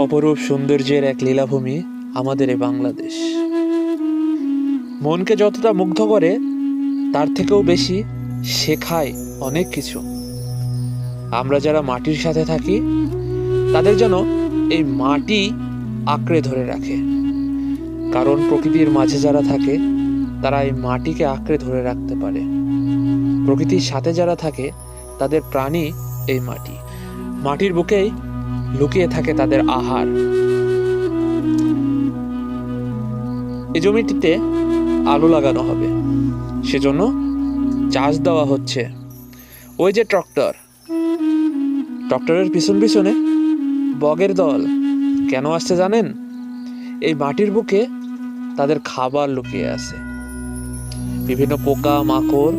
অপরূপ সৌন্দর্যের এক লীলাভূমি আমাদের এই বাংলাদেশ। মনকে যতটা মুগ্ধ করে তার থেকেও বেশি শেখায় অনেক কিছু। আমরা যারা মাটির সাথে থাকি তাদের যেন এই মাটি আঁকড়ে ধরে রাখে, কারণ প্রকৃতির মাঝে যারা থাকে তারা এই মাটিকে আঁকড়ে ধরে রাখতে পারে। প্রকৃতির সাথে যারা থাকে তাদের প্রাণী এই মাটি। মাটির বুকেই লুকিয়ে থাকে তাদের আহার। এই জমিটিতে আলু লাগানো হবে, সেজন্য চাষ দেওয়া হচ্ছে। ওই যে ট্রাক্টরের পিছন পিছনে বগের দল কেন আসছে জানেন? এই মাটির বুকে তাদের খাবার লুকিয়ে আছে। বিভিন্ন পোকা মাকড়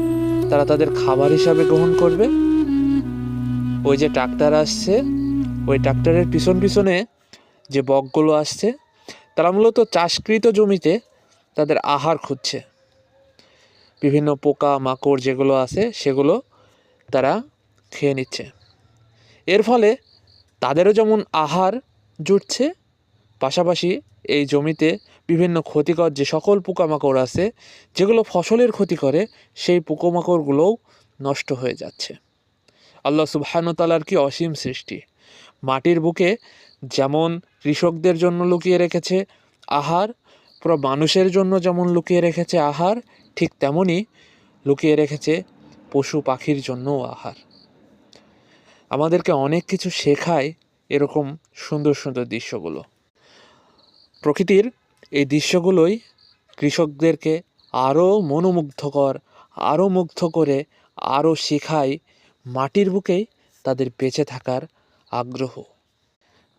তারা তাদের খাবার হিসাবে গ্রহণ করবে। ওই যে ট্রাক্টর আসছে, ওই ট্রাক্টরের পিছন পিছনে যে বকগুলো আসছে তারা মূলত চাষকৃত জমিতে তাদের আহার খুঁজছে। বিভিন্ন পোকা মাকড় যেগুলো আছে সেগুলো তারা খেয়ে নিচ্ছে। এর ফলে তাদেরও যেমন আহার জুটছে, পাশাপাশি এই জমিতে বিভিন্ন ক্ষতিকর যে সকল পোকামাকড় আছে যেগুলো ফসলের ক্ষতি করে, সেই পোকামাকড়গুলোও নষ্ট হয়ে যাচ্ছে। আল্লাহ সুবহানাহু ওয়া তাআলার কি অসীম সৃষ্টি! মাটির বুকে যেমন কৃষকদের জন্য লুকিয়ে রেখেছে আহার, পুরো মানুষের জন্য যেমন লুকিয়ে রেখেছে আহার, ঠিক তেমনই লুকিয়ে রেখেছে পশু পাখির জন্যও আহার। আমাদেরকে অনেক কিছু শেখায় এরকম সুন্দর সুন্দর দৃশ্যগুলো। প্রকৃতির এই দৃশ্যগুলোই কৃষকদেরকে আরও মনোমুগ্ধকর, আরও মুগ্ধ করে, আরও শেখায় মাটির বুকেই তাদের বেঁচে থাকার আগ্রহ,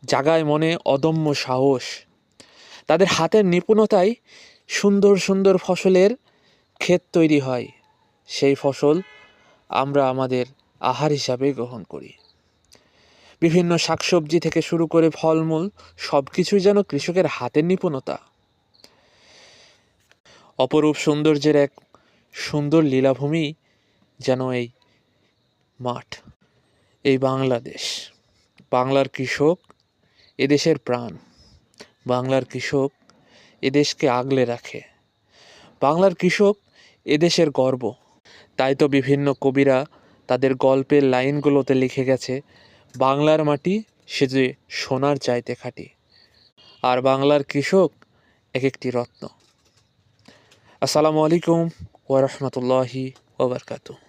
জাগায় মনে অদম্য সাহস। তাদের হাতের নিপুণতায় সুন্দর সুন্দর ফসলের ক্ষেত তৈরি হয়। সেই ফসল আমরা আমাদের আহার হিসাবে গ্রহণ করি। বিভিন্ন শাকসবজি থেকে শুরু করে ফলমূল সব কিছুই যেন কৃষকের হাতের নিপুণতা। অপরূপ সৌন্দর্যের এক সুন্দর লীলাভূমি যেন এই মাঠ, এই বাংলাদেশ। বাংলার কৃষক এদেশের প্রাণ। বাংলার কৃষক এদেশকে আগলে রাখে। বাংলার কৃষক এদেশের গর্ব। তাই তো বিভিন্ন কবিরা তাদের গল্পের লাইনগুলোতে লিখে গেছে, বাংলার মাটি সে যে সোনার চাইতে খাঁটি, আর বাংলার কৃষক এক একটি রত্ন। আসসালামু আলাইকুম ওয়া রাহমাতুল্লাহি ওয়া বারাকাতুহু।